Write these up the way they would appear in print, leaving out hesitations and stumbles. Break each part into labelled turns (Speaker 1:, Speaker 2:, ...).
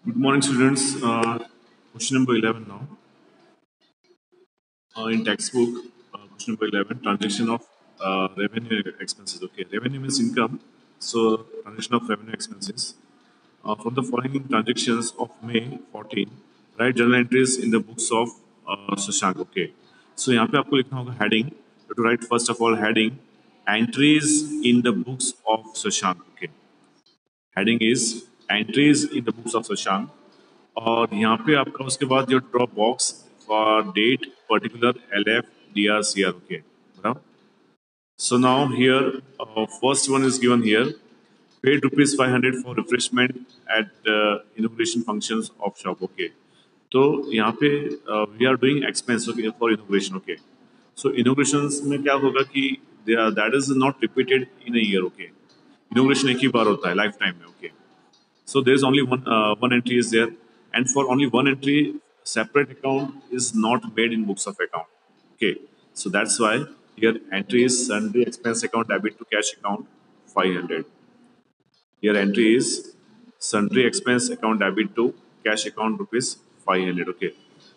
Speaker 1: Good morning, students. Question number 11 now. In textbook, question number 11, transaction of revenue expenses. Okay, revenue means income. So, transaction of revenue expenses. From the following transactions of May 14, write journal entries in the books of Shashank. Okay. So, यहाँ पे आपको लिखना होगा heading. To write first of all heading entries in the books of Shashank. Okay. Heading is entries in the books of Shashank. और यहाँ पे आपका उसके बाद जो drop box for date particular LF DRCR. Okay बराबर. So now here first one is given here, paid rupees 500 for refreshment at inauguration functions of shop. Okay, तो यहाँ पे we are doing expense for inauguration. Okay, so inauguration में क्या होगा कि that is not repeated in a year. Okay, inauguration एक ही बार होता है लाइफ टाइम में. Okay, so there is only one entry is there, and for only one entry, separate account is not made in books of account. Okay, so that's why here entry is sundry expense account debit to cash account 500. Here entry is sundry expense account debit to cash account rupees 500. Okay,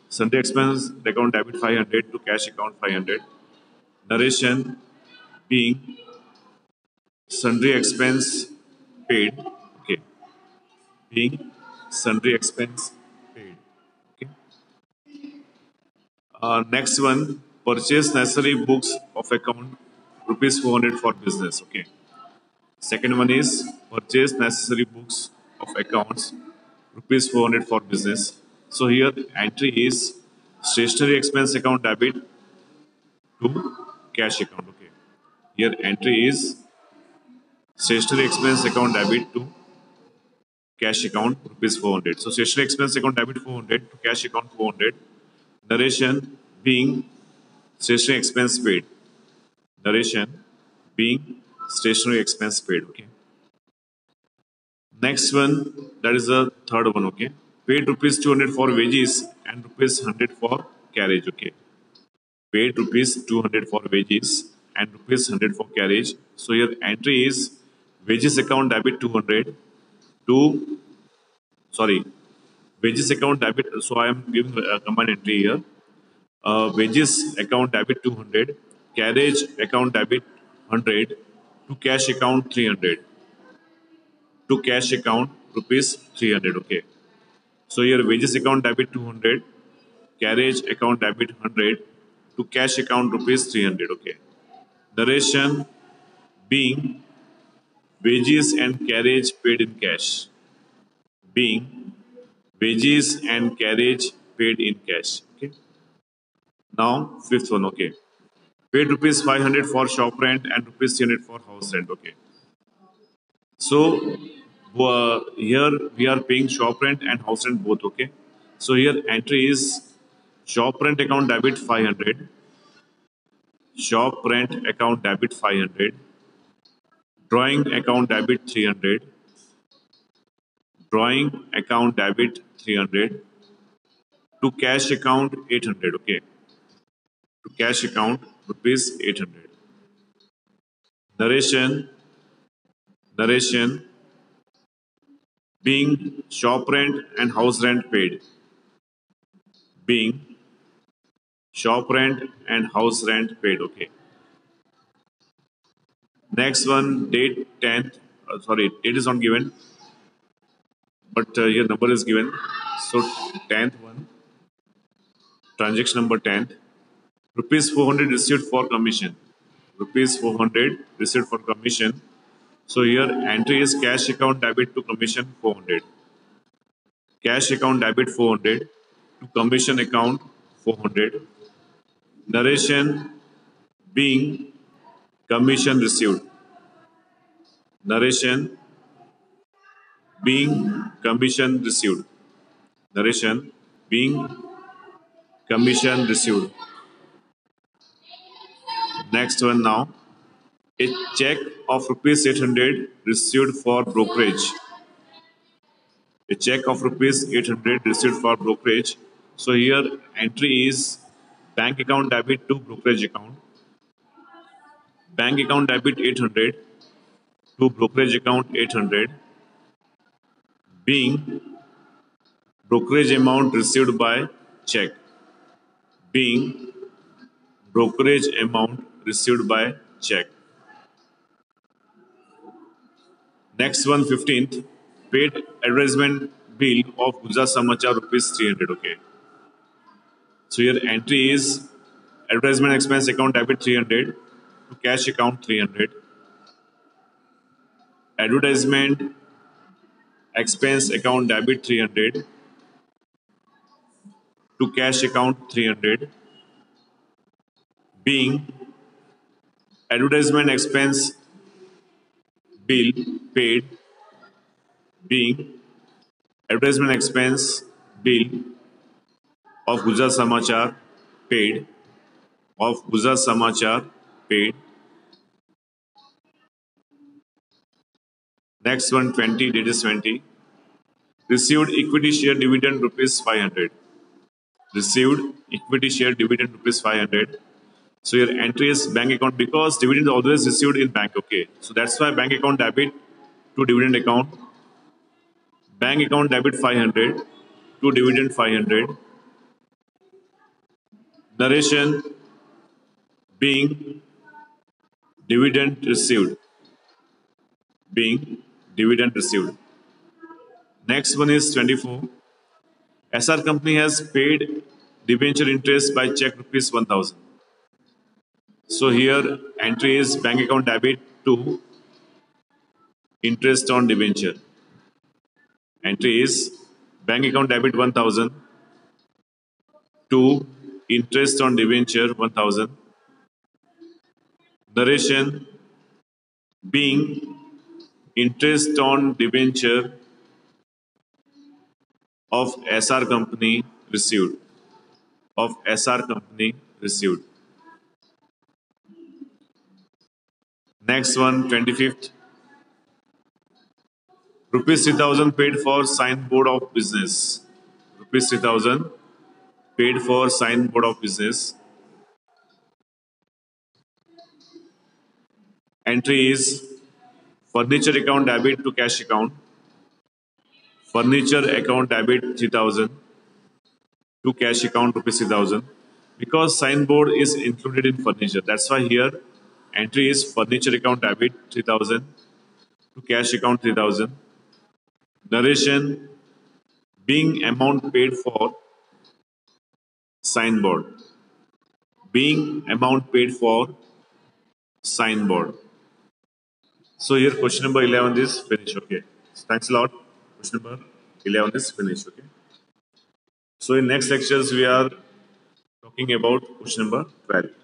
Speaker 1: sundry expense account debit 500 to cash account 500. Narration being sundry expense paid. Okay, being sundry expense paid. Okay. Next one, purchase necessary books of account rupees 400 for business. Okay. Second one is purchase necessary books of accounts rupees 400 for business. So here the entry is stationery expense account debit to cash account. Okay. Here entry is stationery expense account debit to cash account rupees 400. So stationery expense account debit 400 to cash account 400. Narration being stationery expense paid. Narration being stationery expense paid. Okay. Next one, that is the third one. Okay. Paid rupees 200 for wages and rupees 100 for carriage. Okay. Paid rupees 200 for wages and rupees 100 for carriage. So your entry is wages account debit 200 to, sorry, wages account debit. So I am giving a combined entry here. Wages account debit 200, carriage account debit 100, to cash account 300, to cash account rupees 300. Okay, so your wages account debit 200, carriage account debit 100, to cash account rupees 300. Okay, narration being wages and carriage paid in cash, being wages and carriage paid in cash. Okay, now fifth one. Okay, paid rupees 500 for shop rent and rupees 300 for house rent. Okay, so here we are paying shop rent and house rent both. Okay, so here entry is shop rent account debit 500, shop rent account debit 500, drawing account debit 300, drawing account debit 300, to cash account 800. Okay, to cash account rupees 800. Narration being shop rent and house rent paid, being shop rent and house rent paid. Okay, next one, date 10th. Sorry, date is not given, but your number is given. So 10th one, transaction number 10th. Rupees 400 received for commission. Rupees 400 received for commission. So here entry is cash account debit to commission 400. Cash account debit 400 to commission account 400. Narration being commission received. Narration being commission received. Narration being commission received. Next one now. A check of rupees 800 received for brokerage. A check of rupees 800 received for brokerage. So here entry is bank account debit to brokerage account. Bank account debit 800 to brokerage account 800, being brokerage amount received by check, being brokerage amount received by check. Next one, 15th, paid advertisement bill of Gujarat Samachar rupees 300. Okay. So your entry is advertisement expense account debit 300 to cash account 300. Advertisement expense account debit 300 to cash account 300, being advertisement expense bill paid, being advertisement expense bill of Gujarat Samachar paid, of Gujarat Samachar paid. Next one, 20, date is 20. Received equity share dividend rupees 500. Received equity share dividend rupees 500. So your entry is bank account because dividend is always received in bank. Okay. So that's why bank account debit to dividend account. Bank account debit 500 to dividend 500. Narration being dividend received. Being dividend received. Next one is 24. SR company has paid debenture interest by check rupees 1000. So here entry is bank account debit to interest on debenture. Entry is bank account debit 1000 to interest on debenture 1000. Narration being interest on debenture of SR company received. Of SR company received. Next one, 25th. Rupees 3000 paid for signboard of business. Rupees 3000 paid for signboard of business. Entry is furniture account debit to cash account. Furniture account debit 3000 to cash account rupees 3000. Because signboard is included in furniture. That's why here entry is furniture account debit 3000 to cash account 3000. Narration being amount paid for signboard. Being amount paid for signboard. So here question number 11 is finished. Okay. So thanks a lot. Question number 11 is finished. Okay. So in next lectures we are talking about question number 12.